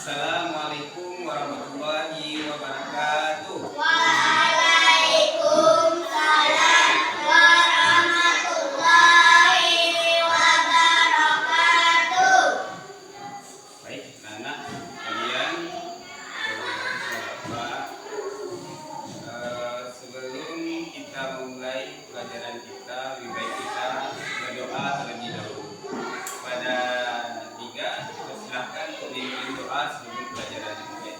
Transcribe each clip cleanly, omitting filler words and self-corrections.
Assalamualaikum warahmatullahi wabarakatuh. Waalaikumsalam warahmatullahi wabarakatuh. Baik, anak kalian, Bapak, sebelum kita memulai pelajaran kita, lebih baik kita berdoa terlebih dahulu. Pada tiga, silakan memimpin doa sebelum pelajaran dimulai.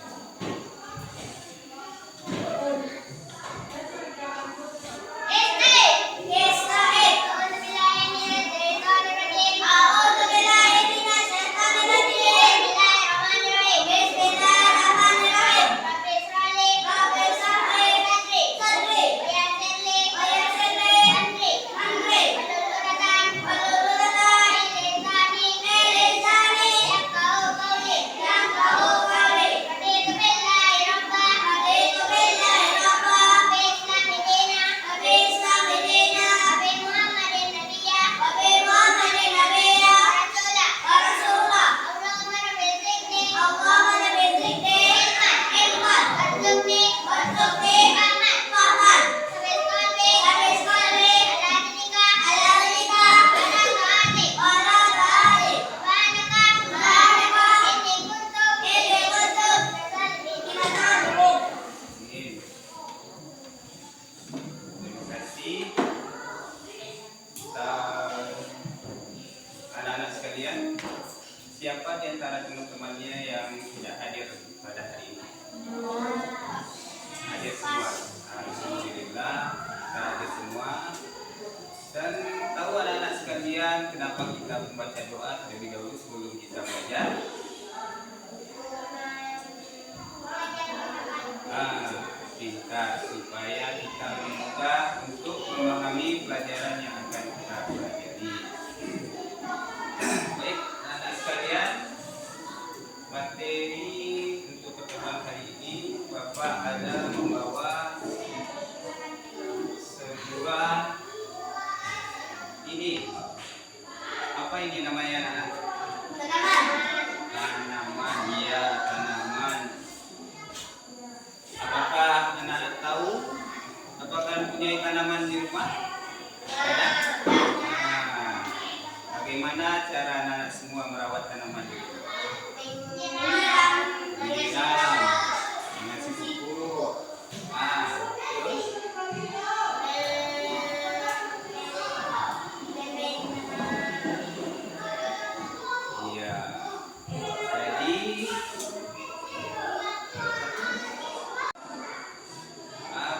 Anak-anak sekalian, siapa di antara teman-temannya yang tidak hadir pada hari ini? Hadir semua. Alhamdulillah, kita hadir semua. Dan tahu anak-anak sekalian kenapa kita membaca doa terlebih dahulu sebelum kita belajar? Supaya kita mudah untuk memahami pelajaran yang akan kita pelajari. Baik, anak sekalian, materi untuk pertemuan hari ini Bapak ada membawa sebuah ini. Apa ini namanya, anak? Tanaman, ya, tanaman. Apakah anak-anak tahu? Apakah mempunyai tanaman di rumah? Ada? Nah, bagaimana cara anak-anak semua merawat tanaman di rumah? Menyiram dengan si pupuk. Terus? Iya. Jadi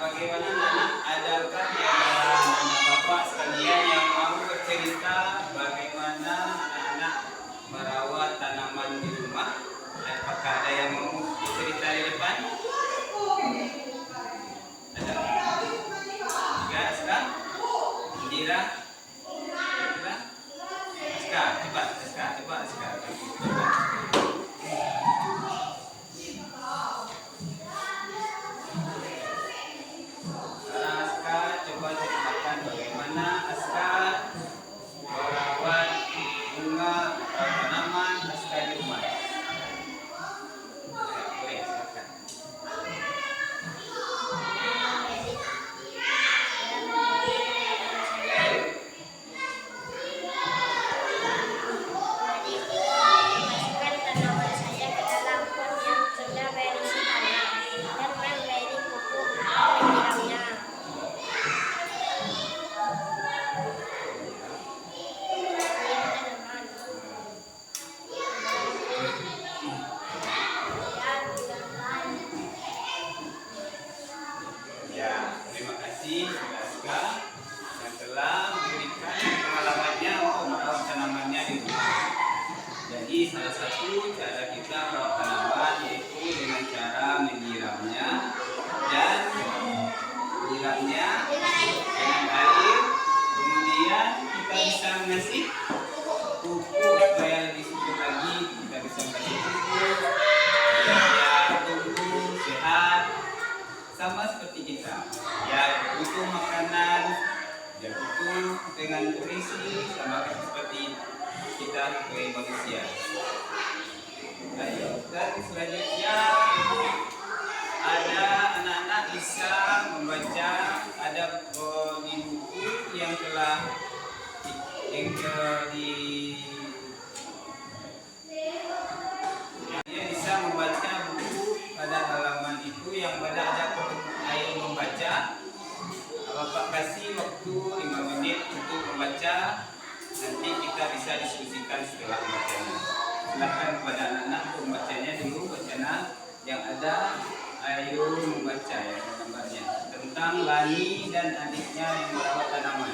bagaimana anak? Adakah di antara anak bapak sekalian yang mau bercerita bagaimana anak-anak merawat tanaman di rumah? Apakah ada yang mau bercerita di depan? Ada? Tiga, Aska? Indira? Aska, cepat, Aska. Bagaimana Aska merawat bunga atau tanaman Aska di rumah? Boleh, silakan. Tanaman saya ke dalam pot yang sudah berisi tanah dan memberi pupuk menyiramnya. Terima kasih Aska yang telah memberikan pengalamannya untuk merawat tanamannya di rumah. Jadi salah satu cara kita merawat tanaman yaitu dengan cara menyiramnya dan menyiramnya dengan air. Kemudian kita bisa mengasih pupuk supaya lebih subur lagi. Kita bisa mengasih pupuk biar tumbuh sehat. Sama seperti kita, ya butuh makanan, ya butuh dengan nutrisi, sama seperti kita sebagai manusia. Ayo. Dan selanjutnya ada anak-anak bisa membaca, ada di buku yang telah di dia bisa membaca buku pada halaman itu yang pada ada ayo membaca. Bapak kasih waktu 5 menit untuk membaca, nanti kita bisa diskusikan setelah membacanya. Silakan kepada anak-anak untuk membacanya dulu, bacaan yang ada ayo membaca ya gambarnya tentang Lani dan adiknya yang merawat tanaman.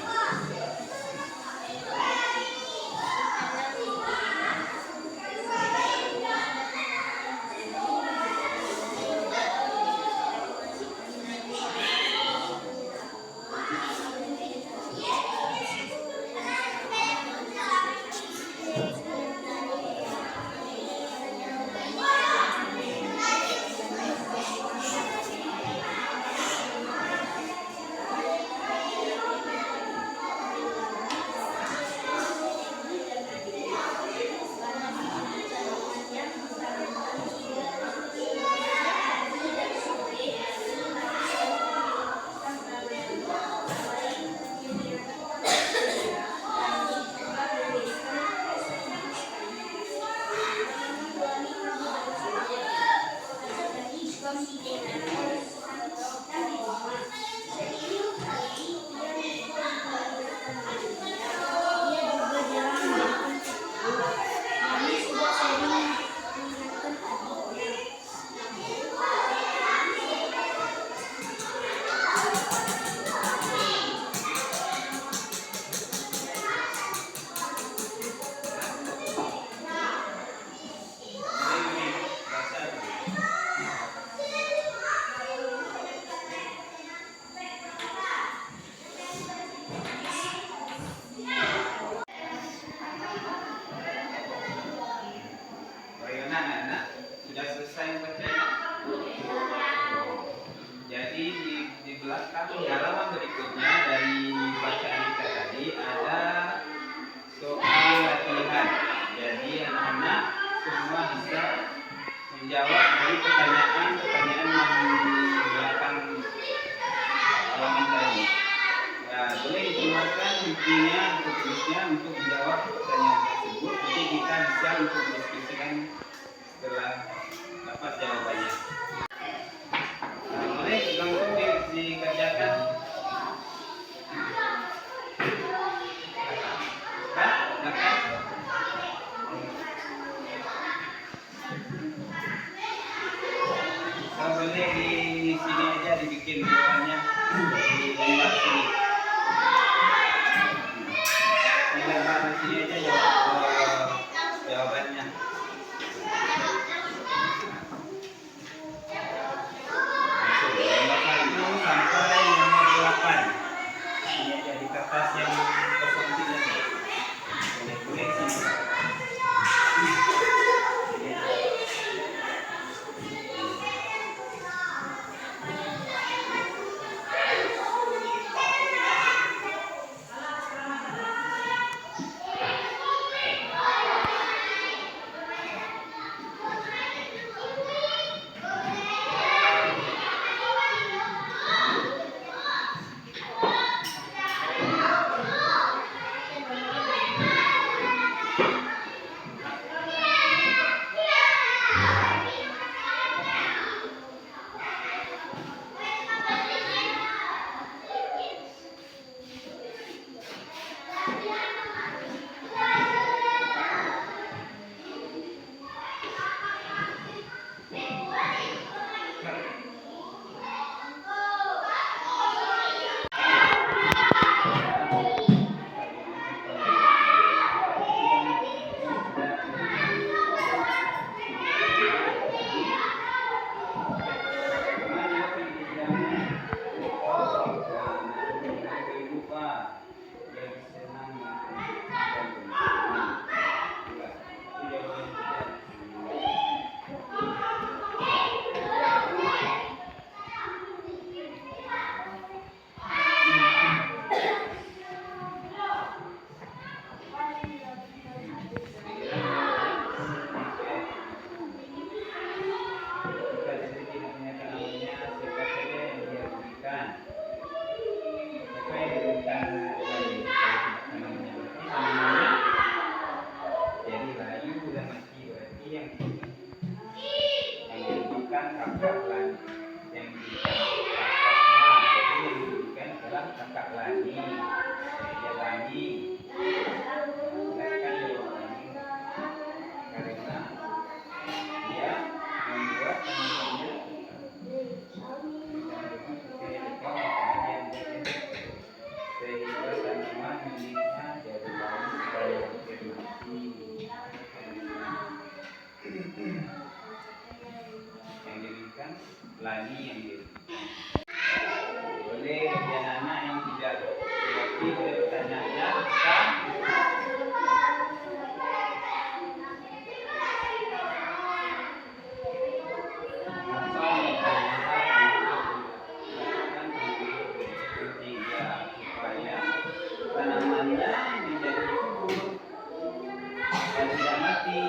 Jadi di belakang halaman berikutnya dari bacaan kita tadi ada soal latihan. Jadi anak-anak semua bisa menjawab dari pertanyaan-pertanyaan yang di belakang halaman tadi. Ya, boleh dikeluarkan bukunya atau tulisnya untuk menjawab pertanyaan tersebut. Jadi kita bisa untuk mendiskusikan setelah dapat jawabannya. Boleh langsung dikerjakan. Boleh di sini aja dibikin jawabannya di lembar sini. Di lembar sini aja jawabannya. Sampai nomor 8. Ini aja di kertas yang kosong ini. Boleh sini. kakak Lani. Yang diberikan kakaknya, jadi yang diberikan adalah kakak Lani. Ya Lani. Jelaskan jawabannya. Karena dia membuat teman-temannya sehingga tanaman miliknya jadi bagus dan hampir mati. Yang diberikan Lani yang diberikan. Boleh bagi anak-anak yang tidak mengerti boleh bertanya. Supaya tanamannya menjadi subur dan tidak mati.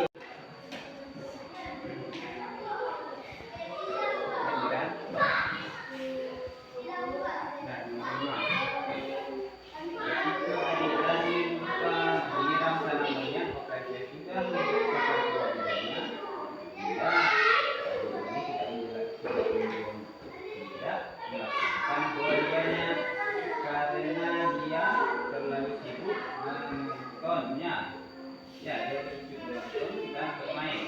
Karena dia terlalu sibuk menontonnya. Ya, dia sibuk menonton dan bermain.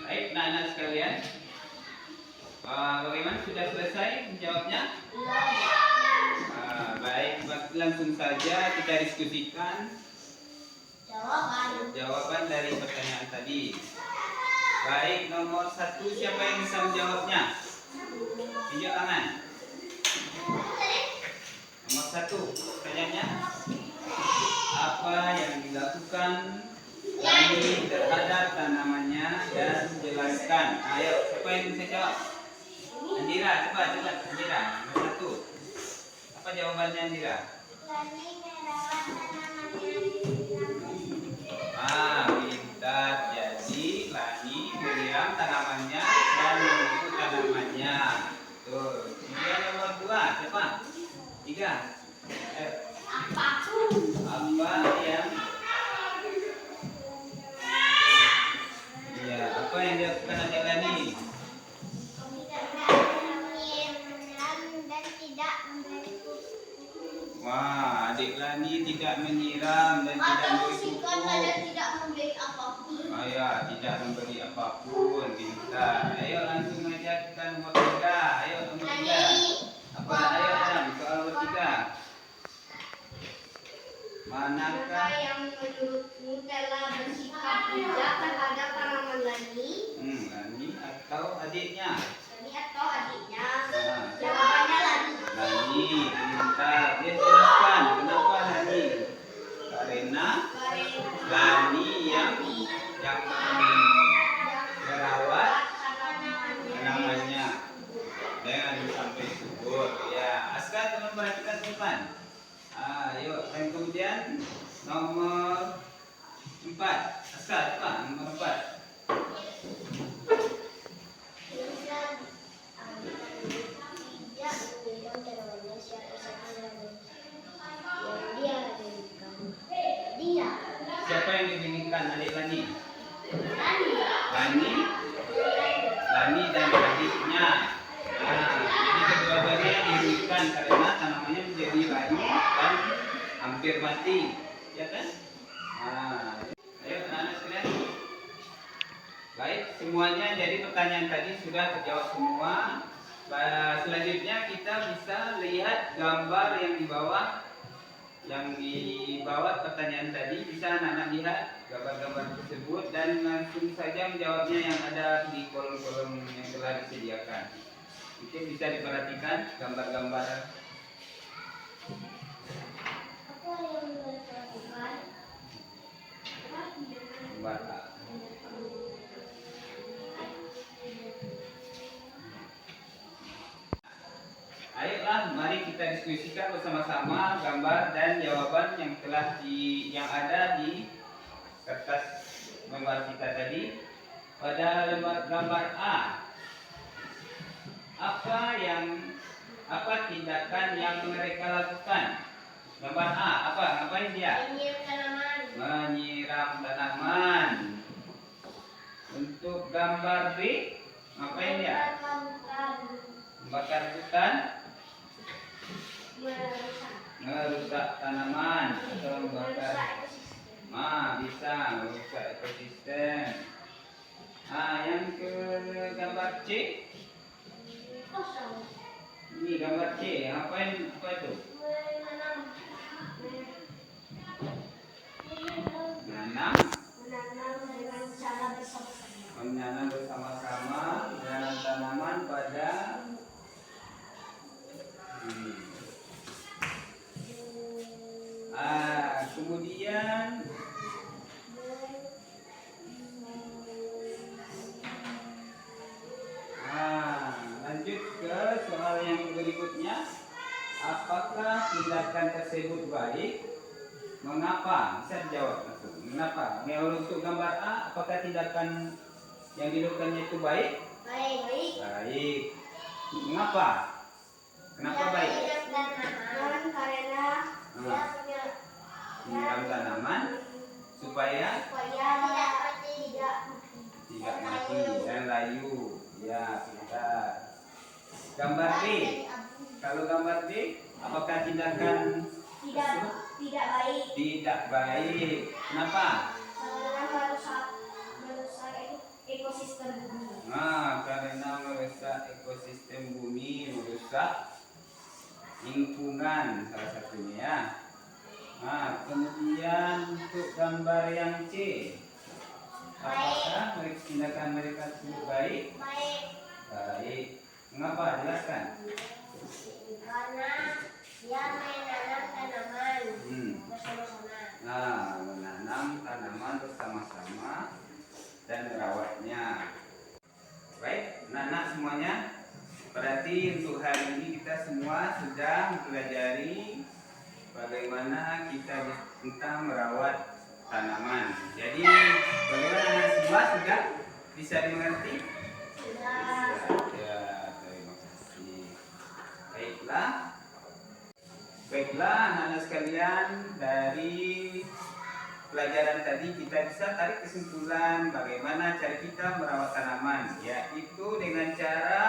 Baik, anak-anak sekalian, bagaimana, sudah selesai menjawabnya? Baik, langsung saja kita diskusikan jawaban dari pertanyaan tadi. Baik, nomor 1, siapa yang bisa menjawabnya? Tunjuk tangan. Nomor 1, pertanyaannya, apa yang dilakukan Lani terhadap tanamannya dan jelaskan. Ayo, siapa yang bisa jawab? Andira, coba Andira. Nomor 1, apa jawabannya Andira? Lani merawat tanamannya. Pintar. Jadi Lani menyiram tanamannya dan memupuk tanamannya. Tuh. Kemudian nomor 2, siapa? 3. Apa yang dilakukan adik Lani? Wah, adik Lani tidak menyiram dan tidak memberi pupuk. Tidak memberi apapun. Pintar. Ayo langsung ajarkan nomor 3. Ayo nomor 3. Ayo Adam, soal nomor 3. Manakah yang menurutmu telah bersikap bijak terhadap tanaman Lani? Lani atau adiknya? Lani atau adiknya? Nah. Jawabannya Lani. Lani, pintar. Dia jelaskan kenapa Lani? Karena Lani yang merawat tanamannya dengan sampai subur. Ya, Askar, teman perhatikan teman. Ayo, dan kemudian nomor 4. Askar, apa? Nomor 4. Siapa yang diberikan adik Lani? Lani dan adiknya. Jadi kedua-duanya diberikan karena tanamannya menjadi layu dan hampir mati, ya kan? Ayo anak-anak sekalian. Baik, semuanya jadi pertanyaan tadi sudah terjawab semua. Selanjutnya kita bisa lihat gambar yang di bawah pertanyaan tadi. Bisa anak-anak lihat gambar-gambar tersebut dan langsung saja menjawabnya yang ada di kolom-kolom yang telah disediakan. Itu bisa diperhatikan gambar-gambar. Gambar A. Ayolah, mari kita diskusikan bersama-sama gambar dan jawaban yang yang ada di kertas gambar kita tadi. Pada gambar A, apa tindakan yang mereka lakukan? Gambar A, ngapain dia? Menyiram tanaman. Menyiram tanaman. Untuk gambar B, ngapain ya? Membakar hutan, merusak tanaman atau membakar. Bisa merusak ekosistem. Yang ke gambar C, ini gambar C, ngapain? Apa itu? Menanam bersama-sama dengan tanaman pada kemudian lanjut ke soal yang berikutnya. Apakah tindakan tersebut baik? Mengapa? Bisa dijawab langsung. Mengapa? Untuk gambar A, apakah tindakan yang dilakukannya itu baik? Baik. Mengapa? Kenapa baik? Menyiram tanaman supaya tidak mati dan layu. Ya, pintar. Gambar B. Kalau gambar B, apakah tindakan tidak baik. Tidak baik. Kenapa? Merusak ekosistem bumi. Karena merusak ekosistem bumi, merusak lingkungan salah satunya ya. Kemudian untuk gambar yang C, apakah tindakan mereka tersebut baik? Baik. Mengapa? Jelaskan. Karena dia menanam tanaman bersama-sama. Menanam tanaman bersama-sama dan merawatnya. Baik, anak-anak semuanya. Berarti untuk hari ini kita semua sudah mempelajari bagaimana kita tentang merawat tanaman. Jadi, bagaimana anak semua sudah bisa dimengerti? Ya, terima kasih. Baiklah anak-anak sekalian, dari pelajaran tadi kita bisa tarik kesimpulan bagaimana cara kita merawat tanaman, yaitu dengan cara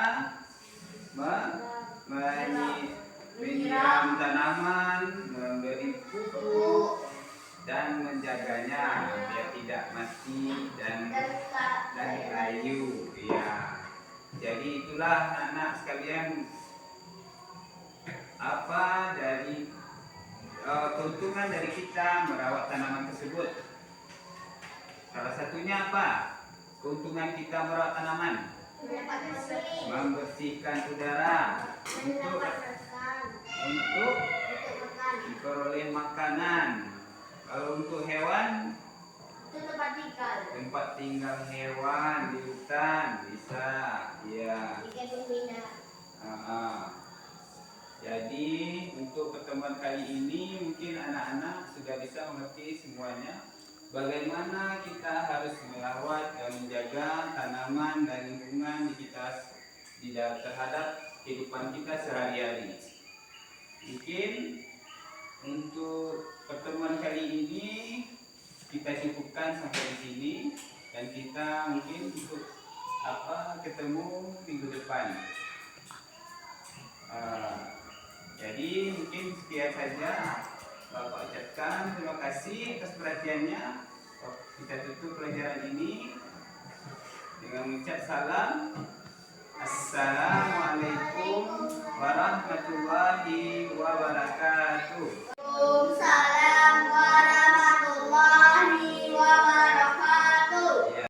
menyiram tanaman, memberi pupuk dan menjaganya biar tidak mati dan layu. Ya. Jadi itulah anak-anak sekalian apa dari keuntungan dari kita merawat tanaman tersebut. Salah satunya apa? Keuntungan kita merawat tanaman. Membersihkan udara untuk diperoleh makanan. Kalau untuk hewan, tempat tinggal hewan di hutan bisa, ya. Jadi untuk pertemuan kali ini mungkin anak-anak sudah bisa mengerti semuanya bagaimana kita harus merawat dan menjaga tanaman dan lingkungan kita terhadap kehidupan kita sehari-hari. Mungkin untuk pertemuan kali ini kita cukupkan sampai di sini dan kita mungkin untuk ketemu minggu depan. Jadi mungkin sekian saja. Bapak ucapkan terima kasih atas perhatiannya. Kita tutup pelajaran ini dengan mengucap salam. Assalamualaikum warahmatullahi